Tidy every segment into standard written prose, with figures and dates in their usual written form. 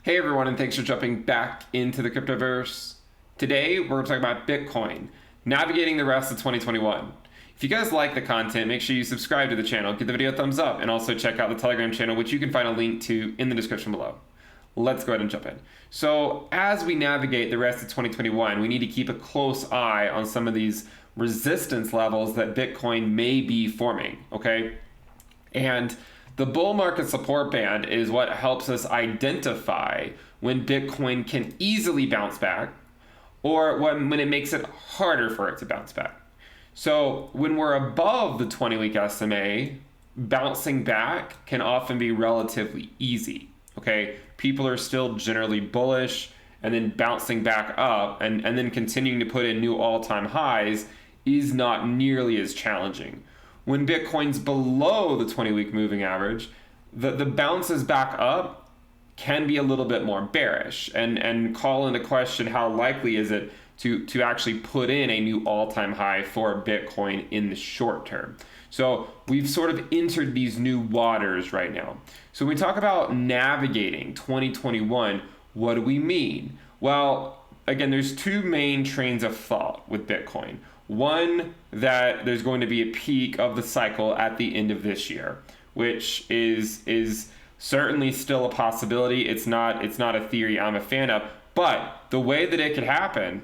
Hey everyone, and thanks for jumping back into the cryptoverse. Today, we're going to talk about Bitcoin, navigating the rest of 2021. If you guys like the content, make sure you subscribe to the channel, give the video a thumbs up, and also check out the Telegram channel, which you can find a link to in the description below. Let's go ahead and jump in. So, as we navigate the rest of 2021, we need to keep a close eye on some of these resistance levels that Bitcoin may be forming, okay? And the bull market support band is what helps us identify when Bitcoin can easily bounce back or when it makes it harder for it to bounce back. So when we're above the 20-week SMA, bouncing back can often be relatively easy, okay? People are still generally bullish, and then bouncing back up and then continuing to put in new all-time highs is not nearly as challenging. When Bitcoin's below the 20-week moving average, the bounces back up can be a little bit more bearish and call into question how likely is it to actually put in a new all-time high for Bitcoin in the short term. So we've sort of entered these new waters right now. So when we talk about navigating 2021, what do we mean? Well, again, there's two main trains of thought with Bitcoin. One, that there's going to be a peak of the cycle at the end of this year, which is certainly still a possibility. It's not a theory I'm a fan of, but the way that it could happen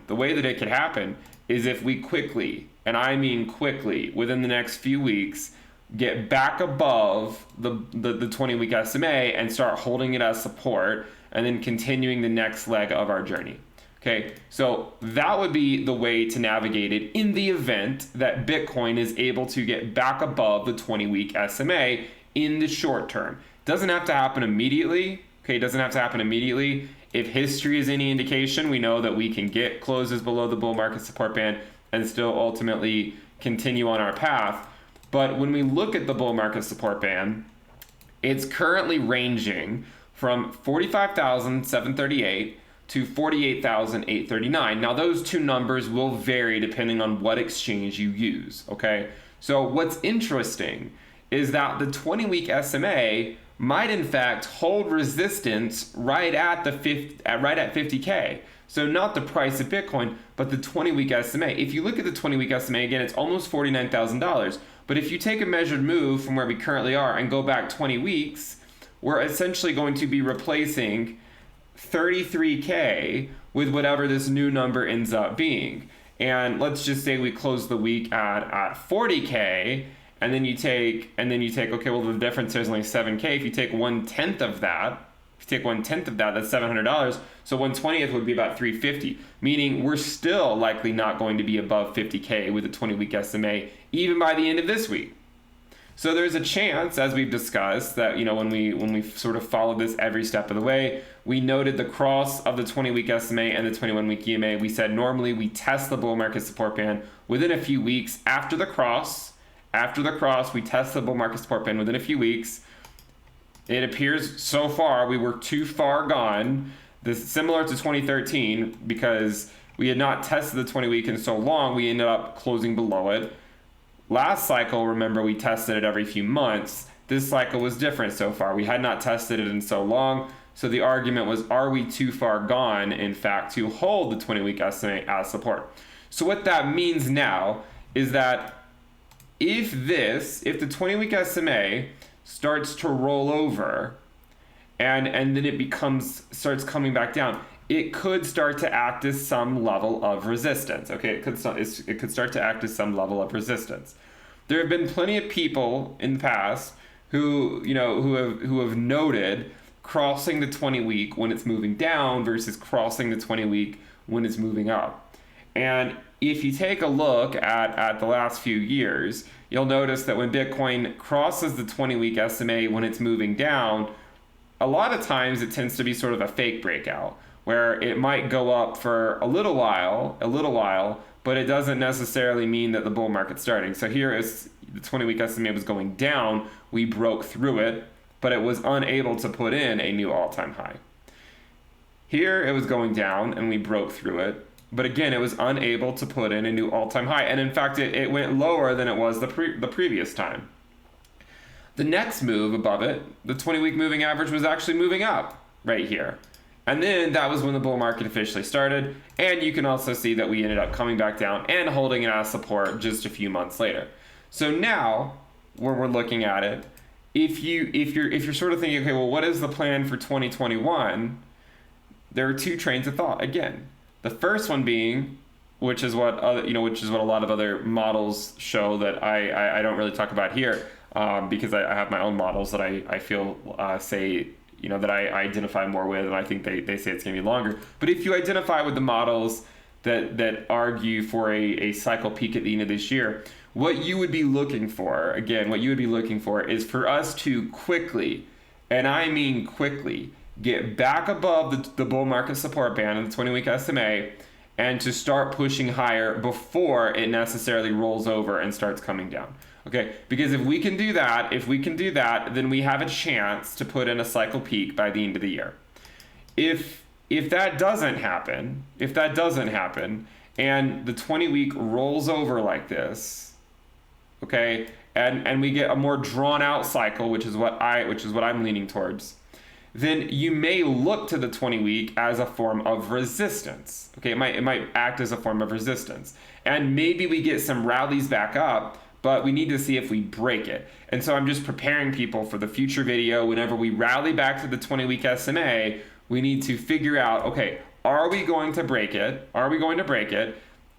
is if we quickly, and I mean quickly, within the next few weeks, get back above the 20-week SMA and start holding it as support and then continuing the next leg of our journey. Okay, so that would be the way to navigate it in the event that Bitcoin is able to get back above the 20-week SMA in the short term. Doesn't have to happen immediately. Okay, doesn't have to happen immediately. If history is any indication, we know that we can get closes below the bull market support band and still ultimately continue on our path. But when we look at the bull market support band, it's currently ranging from 45,738 to 48,839. Now those two numbers will vary depending on what exchange you use, okay? So what's interesting is that the 20-week SMA might in fact hold resistance right at 50K. So not the price of Bitcoin, but the 20-week SMA. If you look at the 20-week SMA, again, it's almost $49,000. But if you take a measured move from where we currently are and go back 20 weeks, we're essentially going to be replacing 33K with whatever this new number ends up being. And let's just say we close the week at 40K, and then you take, okay, well, the difference is only 7K. If you take 1/10 of that, that's $700. So 1/20th would be about 350, meaning we're still likely not going to be above 50K with a 20-week SMA, even by the end of this week. So there's a chance, as we've discussed, that when we sort of followed this every step of the way, we noted the cross of the 20-week SMA and the 21-week EMA. We said normally we test the bull market support band within a few weeks after the cross. After the cross, we test the bull market support band within a few weeks. It appears so far we were too far gone. This is similar to 2013 because we had not tested the 20-week in so long, we ended up closing below it. Last cycle, remember, we tested it every few months. This cycle was different so far. We had not tested it in so long. So the argument was, are we too far gone, in fact, to hold the 20-week SMA as support? So what that means now is that if the 20-week SMA starts to roll over and then it starts coming back down, it could start to act as some level of resistance. Okay, it could start to act as some level of resistance. There have been plenty of people in the past who have noted crossing the 20-week when it's moving down versus crossing the 20-week when it's moving up. And if you take a look at the last few years, you'll notice that when Bitcoin crosses the 20-week SMA when it's moving down, a lot of times it tends to be sort of a fake breakout, where it might go up for a little while, but it doesn't necessarily mean that the bull market's starting. So here is the 20-week SMA was going down, we broke through it, but it was unable to put in a new all-time high. Here it was going down and we broke through it, but again, it was unable to put in a new all-time high. And in fact, it went lower than it was the previous time. The next move above it, the 20-week moving average, was actually moving up right here. And then that was when the bull market officially started. And you can also see that we ended up coming back down and holding it as support just a few months later. So now, when we're looking at it, if you're sort of thinking, okay, well, what is the plan for 2021? There are two trains of thought. Again, the first one being, which is what a lot of other models show that I don't really talk about here, because I have my own models that I feel say, that I identify more with, and I think they say it's going to be longer. But if you identify with the models that argue for a cycle peak at the end of this year, what you would be looking for, is for us to quickly, and I mean quickly, get back above the bull market support band in the 20-week SMA, and to start pushing higher before it necessarily rolls over and starts coming down. Okay, because if we can do that, then we have a chance to put in a cycle peak by the end of the year. If that doesn't happen, and the 20-week rolls over like this, okay, and we get a more drawn out cycle, which is what I'm leaning towards, then you may look to the 20-week as a form of resistance. Okay, it might act as a form of resistance. And maybe we get some rallies back up, but we need to see if we break it. And so I'm just preparing people for the future video. Whenever we rally back to the 20-week SMA, we need to figure out, okay, are we going to break it?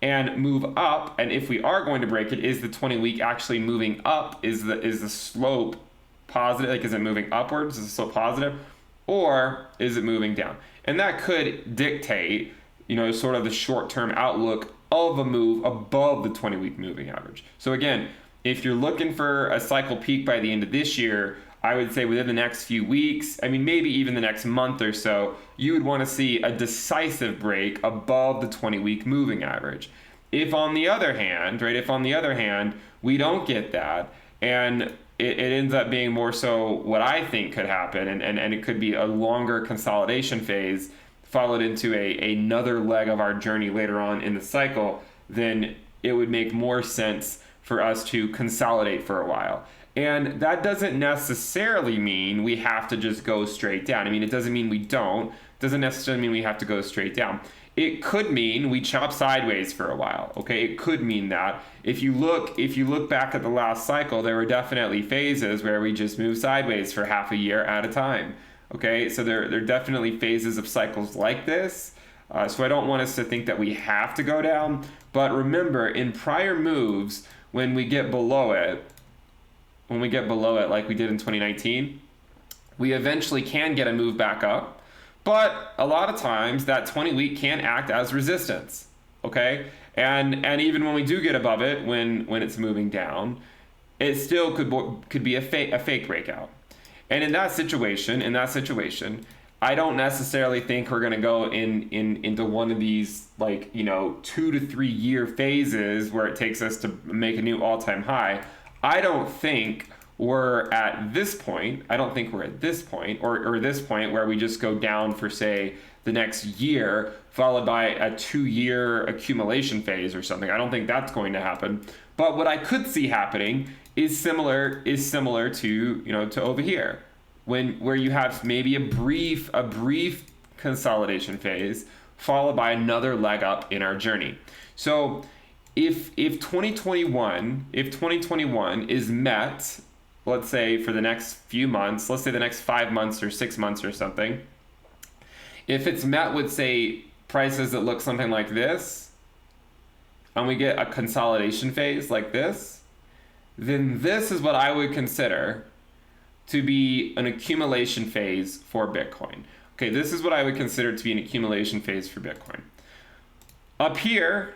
And move up? And if we are going to break it, is the 20-week actually moving up? Is the slope positive? Like, is it moving upwards? Is the slope positive? Or is it moving down? And that could dictate, sort of the short-term outlook of a move above the 20-week moving average. So again, if you're looking for a cycle peak by the end of this year, I would say within the next few weeks, maybe even the next month or so, you would want to see a decisive break above the 20-week moving average. If on the other hand, we don't get that, and it ends up being more so what I think could happen, and it could be a longer consolidation phase followed into another leg of our journey later on in the cycle, then it would make more sense for us to consolidate for a while. And that doesn't necessarily mean we have to just go straight down. It doesn't mean we don't. It doesn't necessarily mean we have to go straight down. It could mean we chop sideways for a while. Okay, it could mean that. If you look back at the last cycle, there were definitely phases where we just moved sideways for half a year at a time. Okay, so there are definitely phases of cycles like this. So I don't want us to think that we have to go down. But remember, in prior moves, when we get below it, like we did in 2019, we eventually can get a move back up. But a lot of times that 20-week can act as resistance. Okay, and even when we do get above it, when it's moving down, it still could be a fake breakout. And in that situation, I don't necessarily think we're going to go into one of these 2 to 3 year phases where it takes us to make a new all-time high. I don't think we're at this point. Or this point where we just go down for, say, the next year, followed by a 2-year accumulation phase or something. I don't think that's going to happen. But what I could see happening is similar to to over here, where you have maybe a brief consolidation phase followed by another leg up in our journey. So if 2021 is met, let's say for the next few months, let's say the next 5 months or 6 months or something, if it's met with, say, prices that look something like this, and we get a consolidation phase like this, then this is what I would consider to be an accumulation phase for Bitcoin. Okay, this is what I would consider to be an accumulation phase for Bitcoin. Up here,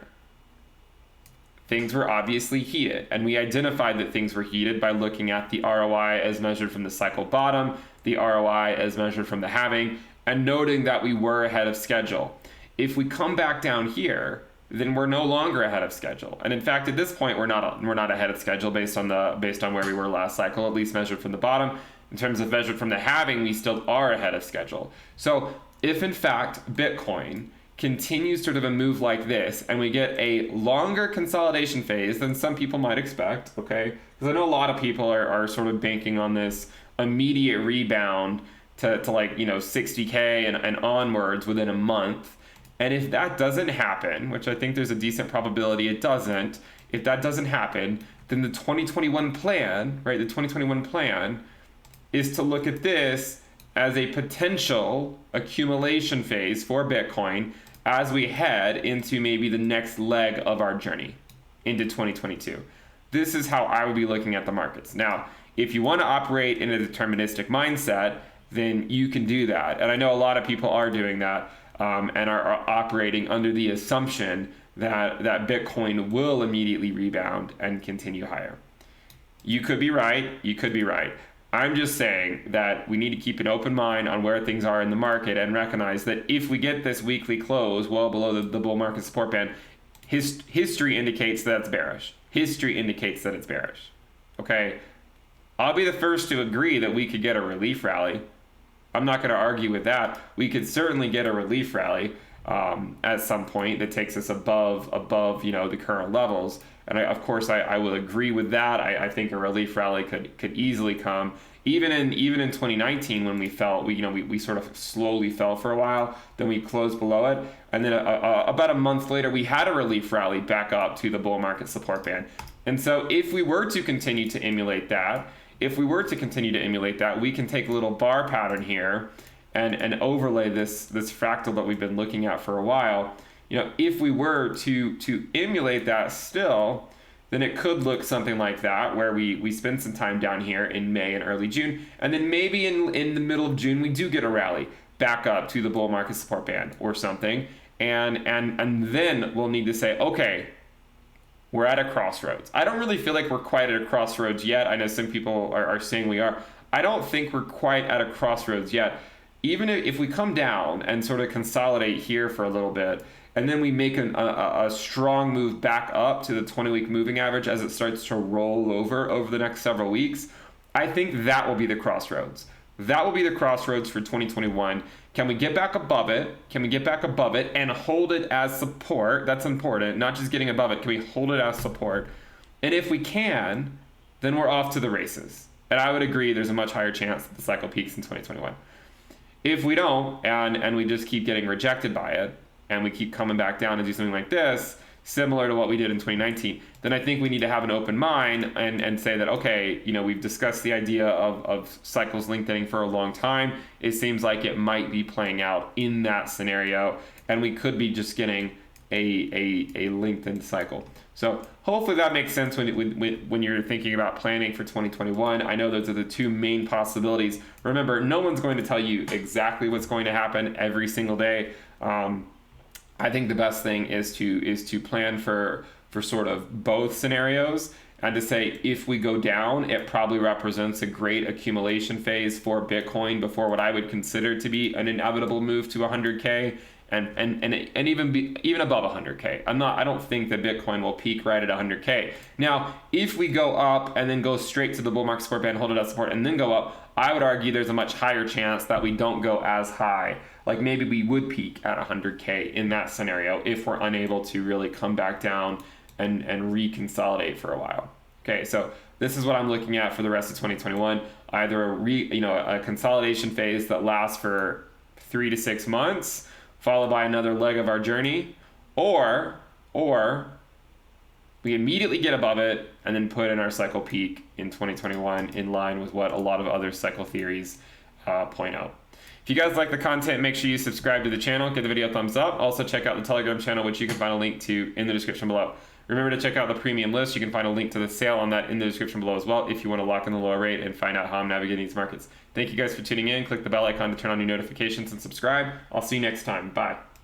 things were obviously heated, and we identified that things were heated by looking at the ROI as measured from the cycle bottom, the ROI as measured from the halving, and noting that we were ahead of schedule. If we come back down here, then we're no longer ahead of schedule. And in fact, at this point, we're not ahead of schedule based on where we were last cycle, at least measured from the bottom. In terms of measured from the halving, we still are ahead of schedule. So if in fact Bitcoin continues sort of a move like this, and we get a longer consolidation phase than some people might expect, okay? Because I know a lot of people are sort of banking on this immediate rebound to like, 60K and onwards within a month. And if that doesn't happen, which I think there's a decent probability it doesn't, if that doesn't happen, then the 2021 plan, right, the 2021 plan is to look at this as a potential accumulation phase for Bitcoin as we head into maybe the next leg of our journey into 2022. This is how I would be looking at the markets. Now, if you want to operate in a deterministic mindset, then you can do that. And I know a lot of people are doing that and are operating under the assumption that Bitcoin will immediately rebound and continue higher. You could be right. You could be right. I'm just saying that we need to keep an open mind on where things are in the market and recognize that if we get this weekly close well below the bull market support band, history indicates that it's bearish. History indicates that it's bearish. Okay? I'll be the first to agree that we could get a relief rally. I'm not going to argue with that. We could certainly get a relief rally at some point that takes us above the current levels. And of course I will agree with that. I think a relief rally could easily come. Even in 2019 when we fell, we sort of slowly fell for a while, then we closed below it, and then about a month later we had a relief rally back up to the bull market support band. And so if we were to continue to emulate that, we can take a little bar pattern here and overlay this fractal that we've been looking at for a while. If we were to emulate that still, then it could look something like that, where we spend some time down here in May and early June, and then maybe in the middle of June we do get a rally back up to the bull market support band or something, and then we'll need to say, okay, we're at a crossroads. I don't really feel like we're quite at a crossroads yet. I know some people are saying we are. I don't think we're quite at a crossroads yet. Even if we come down and sort of consolidate here for a little bit, and then we make a strong move back up to the 20-week moving average as it starts to roll over the next several weeks, I think that will be the crossroads. That will be the crossroads for 2021. Can we get back above it? And hold it as support? That's important, not just getting above it. Can we hold it as support? And if we can, then we're off to the races. And I would agree there's a much higher chance that the cycle peaks in 2021. If we don't, and we just keep getting rejected by it, and we keep coming back down and do something like this, similar to what we did in 2019, then I think we need to have an open mind and say that, okay, we've discussed the idea of cycles lengthening for a long time. It seems like it might be playing out in that scenario, and we could be just getting a lengthened cycle. So hopefully that makes sense when you're thinking about planning for 2021. I know those are the two main possibilities. Remember, no one's going to tell you exactly what's going to happen every single day. I think the best thing is to plan for sort of both scenarios, and to say if we go down, it probably represents a great accumulation phase for Bitcoin before what I would consider to be an inevitable move to 100K and even above 100K. I don't think that Bitcoin will peak right at 100K. Now, if we go up and then go straight to the bull market support band, hold it as support, and then go up, I would argue there's a much higher chance that we don't go as high. Like maybe we would peak at 100K in that scenario if we're unable to really come back down and reconsolidate for a while. Okay, so this is what I'm looking at for the rest of 2021. Either a consolidation phase that lasts for 3 to 6 months, followed by another leg of our journey, or we immediately get above it and then put in our cycle peak in 2021 in line with what a lot of other cycle theories point out. If you guys like the content, make sure you subscribe to the channel, give the video a thumbs up. Also check out the Telegram channel, which you can find a link to in the description below. Remember to check out the premium list. You can find a link to the sale on that in the description below as well if you want to lock in the lower rate and find out how I'm navigating these markets. Thank you guys for tuning in. Click the bell icon to turn on your notifications and subscribe. I'll see you next time. Bye.